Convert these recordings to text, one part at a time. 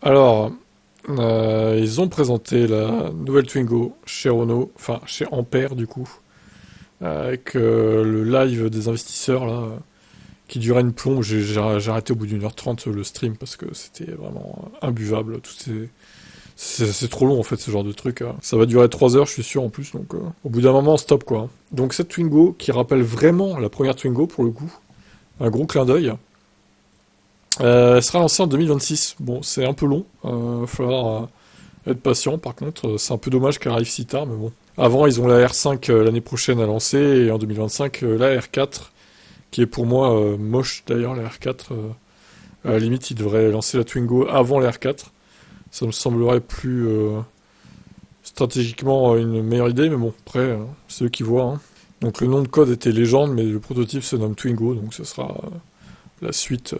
Alors, ils ont présenté la nouvelle Twingo chez Renault, enfin chez Ampère du coup, avec le live des investisseurs là, qui durait une plombe. J'ai arrêté au bout d'une heure trente le stream parce que c'était vraiment imbuvable. C'est trop long en fait ce genre de truc. Ça va durer 3 heures je suis sûr en plus, donc au bout d'un moment stop quoi. Donc cette Twingo qui rappelle vraiment la première Twingo pour le coup, un gros clin d'œil. Elle sera lancée en 2026. Bon, c'est un peu long. Va falloir être patient. Par contre, c'est un peu dommage qu'elle arrive si tard, mais bon. Avant, ils ont la R5 l'année prochaine à lancer, et en 2025, la R4, qui est pour moi moche d'ailleurs, la R4. À la limite, ils devraient lancer la Twingo avant la R4. Ça me semblerait plus stratégiquement une meilleure idée, mais bon, après, c'est eux qui voient. Hein. Donc le nom de code était Légende, mais le prototype se nomme Twingo, donc ce sera la suite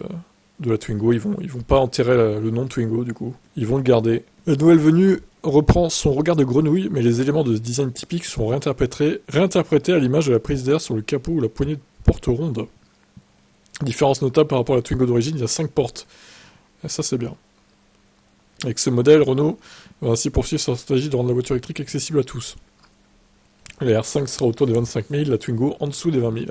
de la Twingo. Ils vont pas enterrer le nom de Twingo, du coup. Ils vont le garder. La nouvelle venue reprend son regard de grenouille, mais les éléments de design typiques sont réinterprétés à l'image de la prise d'air sur le capot ou la poignée de porte ronde. Différence notable par rapport à la Twingo d'origine, il y a 5 portes. Et ça, c'est bien. Avec ce modèle, Renault va ainsi poursuivre sa stratégie de rendre la voiture électrique accessible à tous. La R5 sera autour des 25 000, la Twingo en dessous des 20 000.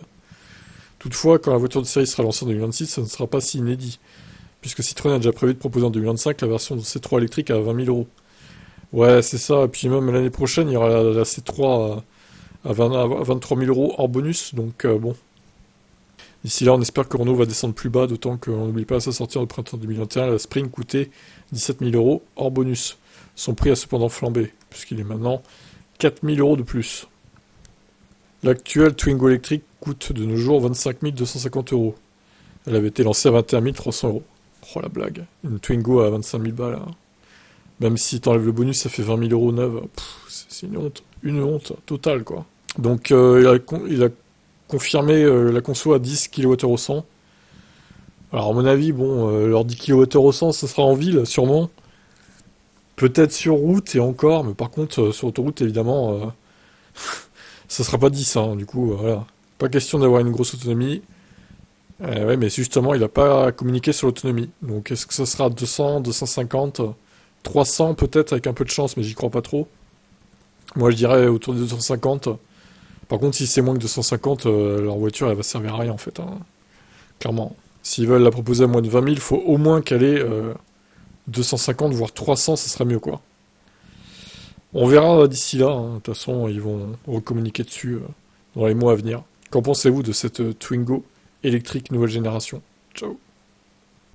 Toutefois, quand la voiture de série sera lancée en 2026, ça ne sera pas si inédit, puisque Citroën a déjà prévu de proposer en 2025 la version de C3 électrique à 20 000 euros. Ouais, c'est ça, et puis même l'année prochaine, il y aura la C3 à 23 000 euros hors bonus, donc bon. D'ici là, on espère que Renault va descendre plus bas, d'autant qu'on n'oublie pas à sa sortie au printemps 2021, la Spring coûtait 17 000 euros hors bonus. Son prix a cependant flambé, puisqu'il est maintenant 4 000 euros de plus. L'actuelle Twingo électrique coûte de nos jours 25 250 euros. Elle avait été lancée à 21 300 euros. Oh la blague. Une Twingo à 25 000 balles. Hein. Même si t'enlèves le bonus, ça fait 20 000 euros neuve. C'est une honte. Une honte totale, quoi. Donc, il a confirmé la conso à 10 kWh au 100. Alors, à mon avis, bon, leur 10 kWh au 100, ça sera en ville, sûrement. Peut-être sur route et encore, mais par contre, sur autoroute, évidemment, ça sera pas 10, hein, du coup, voilà. Pas question d'avoir une grosse autonomie. Ouais, mais justement, il n'a pas communiqué sur l'autonomie. Donc, est-ce que ça sera 200, 250, 300 peut-être avec un peu de chance, mais j'y crois pas trop. Moi, je dirais autour de 250. Par contre, si c'est moins que 250, leur voiture, elle va servir à rien, en fait. Hein. Clairement. S'ils veulent la proposer à moins de 20 000, il faut au moins qu'elle ait 250, voire 300, ça serait mieux, quoi. On verra d'ici là. Hein. De toute façon, ils vont recommuniquer dessus dans les mois à venir. Qu'en pensez-vous de cette Twingo électrique nouvelle génération? Ciao.